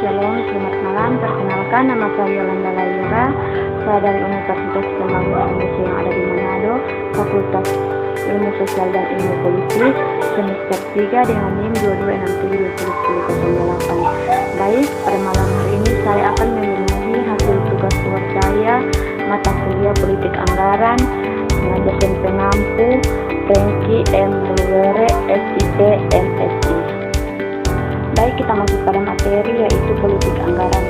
Shalom, selamat malam. Perkenalkan, nama saya Yolanda Layura. Saya dari Universitas Pembangunan Indonesia yang ada di Manado, Fakultas Ilmu Sosial dan Ilmu Politik, semester 3 dengan NIM 22672008. Baik, pada malam hari ini saya akan memenuhi hasil tugas keluar saya, mata kuliah Politik Anggaran, dengan dosen pengampu Franky M. Luwere, SIP, MSI. Baik, kita masuk pada materi, yaitu politik anggaran.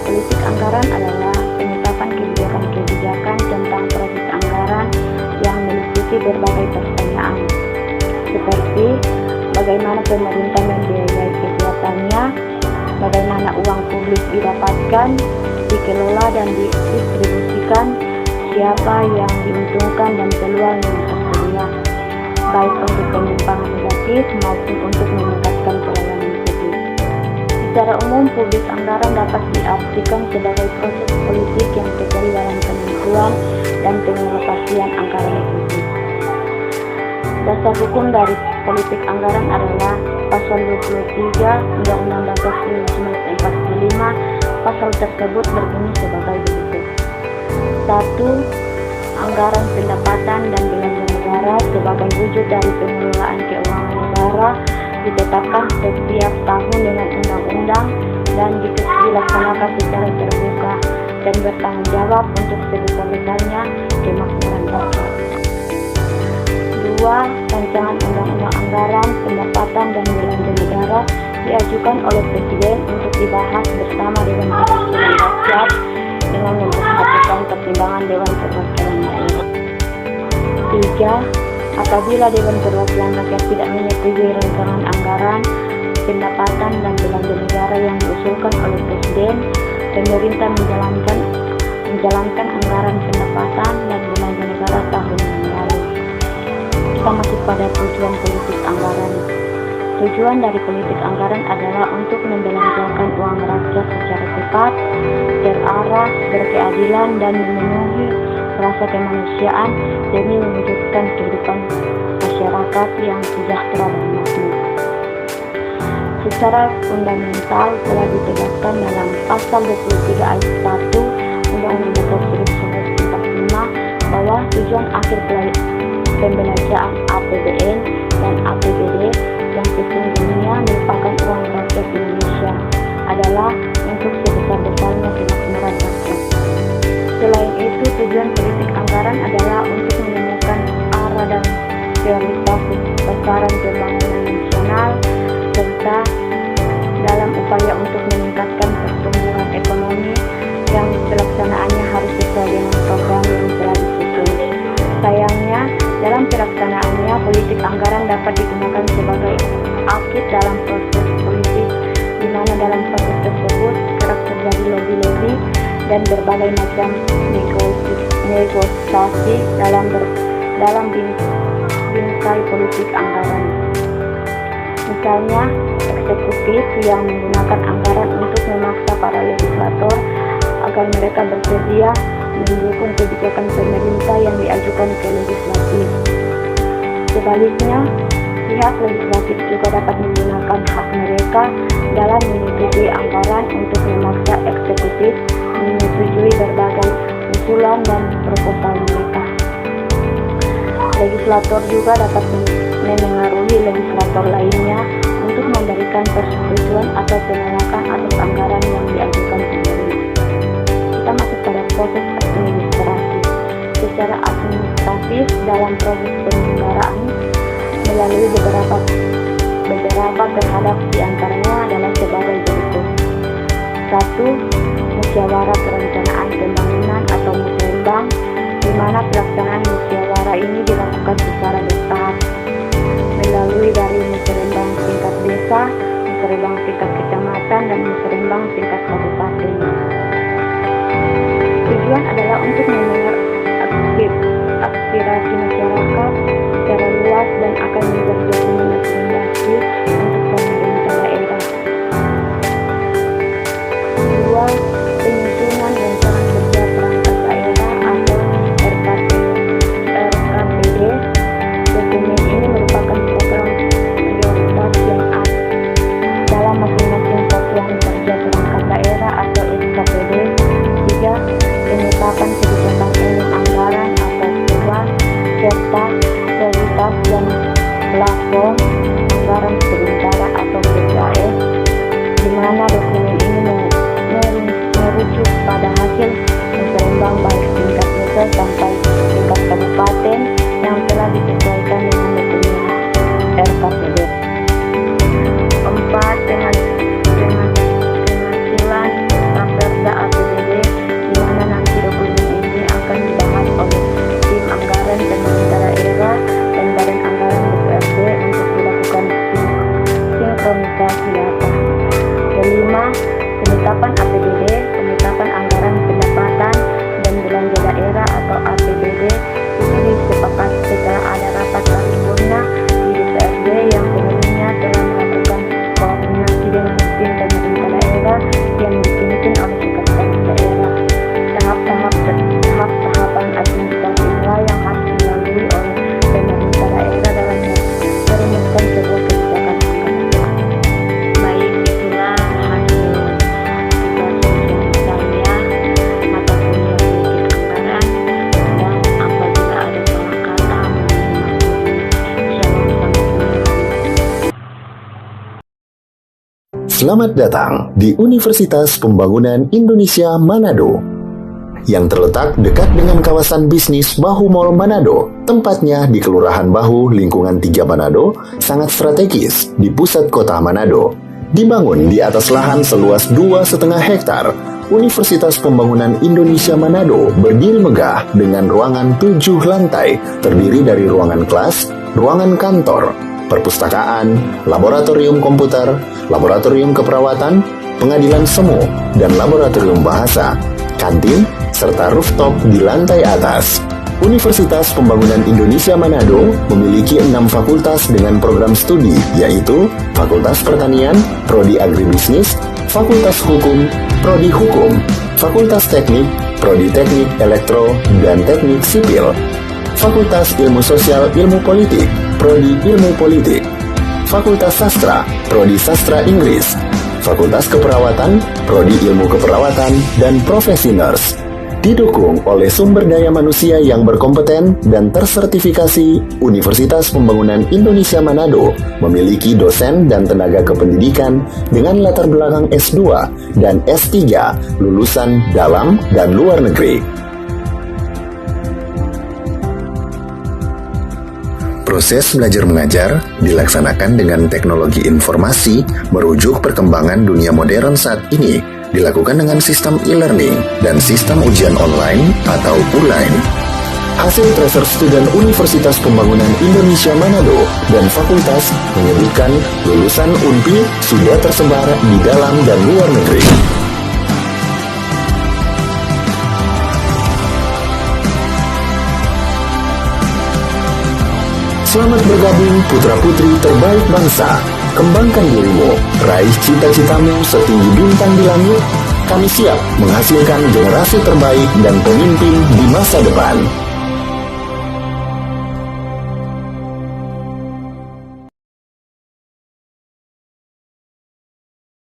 Politik anggaran adalah penetapan kebijakan-kebijakan tentang proses anggaran yang meliputi berbagai pertanyaan, seperti bagaimana pemerintah membiayai kegiatannya, bagaimana uang publik didapatkan, dikelola dan didistribusikan, siapa yang diuntungkan dan peluang yang tersedia, baik untuk penyimpangan negatif maupun untuk meningkatkan pelayanan. Secara umum, publik anggaran dapat diartikan sebagai proses politik yang terjadi dalam penentuan dan pengalokasian anggaran publik. Dasar hukum dari politik anggaran adalah Pasal 23 Undang-Undang Dasar 1945. Pasal tersebut berbunyi sebagai berikut. 1. Anggaran pendapatan dan belanja negara sebagai wujud dari pengelolaan keuangan negara ditetapkan setiap tahun dengan undang-undang dan dilaksanakan secara terbuka dan bertanggung jawab untuk sebesar-besarnya kemakmuran rakyat. 2. Rancangan undang-undang anggaran, pendapatan dan belanja negara diajukan oleh Presiden untuk dibahas bersama Dewan Perwakilan Rakyat dengan memperhatikan pertimbangan Dewan Perwakilan Rakyat. 3. Apabila Dewan Perwakilan Rakyat tidak menyetujui rancangan anggaran, pendapatan dan belanja negara yang diusulkan oleh Presiden, pemerintah menjalankan anggaran pendapatan dan belanja negara tahun yang lalu. Kita masuk pada tujuan politik anggaran. Tujuan dari politik anggaran adalah untuk membelanjakan uang rakyat secara tepat, terarah, berkeadilan dan memenuhi rasa kemanusiaan demi mewujudkan kehidupan masyarakat yang sejahtera dan makmur. Secara fundamental telah ditegaskan dalam Pasal 23 ayat 1 Undang-Undang Dasar 1945 bahwa tujuan akhir pembelanjaan APBN dan APBD yang sesungguhnya merupakan uang rakyat Indonesia adalah untuk sebesar-besarnya kemakmuran rakyat. Selain itu, tujuan politik anggaran adalah untuk menemukan arah dan prioritas besaran pembangunan nasional serta dalam upaya untuk meningkatkan pertumbuhan ekonomi yang pelaksanaannya harus sesuai dengan program yang telah disusun. Sayangnya, dalam pelaksanaannya politik anggaran dapat digunakan sebagai akid dalam proses politik, di mana dalam proses tersebut kerap terjadi lobby-lobby dan berbagai macam negosiasi dalam bingkai politik anggaran. Misalnya, eksekutif yang menggunakan anggaran untuk memaksa para legislator agar mereka bersedia mendukung kebijakan pemerintah yang diajukan ke legislatif. Sebaliknya, pihak legislatif juga dapat menggunakan hak mereka dalam menyetujui anggaran untuk memaksa eksekutif menyetujui berbagai usulan dan proposal mereka. Legislator juga dapat memengaruhi legislator lainnya untuk memberikan persetujuan atau penolakan atas anggaran yang diajukan pemerintah. Kita masuk pada proses administrasi. Secara administratif, dalam proses penyelenggaraan melalui beberapa terhadap diantaranya adalah sebagai berikut. 1. Musyawarah Perencanaan Pembangunan atau Musrembang, di mana pelaksanaan musyawarah ini dilakukan secara bertahap melalui dari musrembang tingkat desa, musrembang tingkat kecamatan, dan musrembang tingkat kabupaten. Tujuan adalah untuk mendengar aspirasi masyarakat secara luas dan akan menjadi dokumen rekomendasi untuk pemerintah daerah. 2. Penyusunan rencana kerja perangkat daerah atau RKPD. Dokumen ini merupakan program prioritas yang ada dalam masing-masing satuan kerja perangkat desa sampai tingkat kabupaten yang telah disesuaikan dengan dokumen RKPD. 4. Penghasilan Raperda APBD, di mana nanti dokumen ini akan dibahas oleh tim anggaran pemerintah daerah dan badan anggaran DPRD untuk dilakukan sinkronisasi data. Kelima, penetapan APBD, penetapan anggaran pendapatan dan belanja daerah atau APBD itu disepakati setelah ada rapat paripurna di DPRD yang sebelumnya telah melakukan koordinasi dengan tim pemerintah daerah yang dipimpin oleh sekretaris daerah. Tahapan administrasi inilah yang harus dilalui oleh pemerintah daerah dalam merumuskan sebuah kebijakan anggaran. Baik, itulah hasil tugas saya mata kuliah politik anggaran, dan apabila ada salah kata mohon dimaklumi. Shalom, salam. Selamat datang di Universitas Pembangunan Indonesia Manado yang terletak dekat dengan kawasan bisnis Bahu Mall Manado. Tempatnya di Kelurahan Bahu, lingkungan 3 Manado, sangat strategis di pusat kota Manado. Dibangun di atas lahan seluas 2,5 hektar, Universitas Pembangunan Indonesia Manado berdiri megah dengan ruangan 7 lantai, terdiri dari ruangan kelas, ruangan kantor, perpustakaan, laboratorium komputer, laboratorium keperawatan, pengadilan semu, dan laboratorium bahasa, kantin, serta rooftop di lantai atas. Universitas Pembangunan Indonesia Manado memiliki 6 fakultas dengan program studi, yaitu Fakultas Pertanian, Prodi Agribisnis, Fakultas Hukum, Prodi Hukum, Fakultas Teknik, Prodi Teknik Elektro dan Teknik Sipil, Fakultas Ilmu Sosial Ilmu Politik, Prodi Ilmu Politik, Fakultas Sastra, Prodi Sastra Inggris, Fakultas Keperawatan, Prodi Ilmu Keperawatan, dan Profesi Nurse. Didukung oleh sumber daya manusia yang berkompeten dan tersertifikasi, Universitas Pembangunan Indonesia Manado memiliki dosen dan tenaga kependidikan dengan latar belakang S2 dan S3 lulusan dalam dan luar negeri. Proses belajar mengajar dilaksanakan dengan teknologi informasi merujuk perkembangan dunia modern saat ini, dilakukan dengan sistem e-learning dan sistem ujian online atau ULAIN. Hasil tracer student Universitas Pembangunan Indonesia Manado dan fakultas menyebutkan lulusan UNPI sudah tersebar di dalam dan luar negeri. Selamat bergabung putra-putri terbaik bangsa. Kembangkan dirimu, raih cita-citamu setinggi bintang di langit. Kami siap menghasilkan generasi terbaik dan pemimpin di masa depan.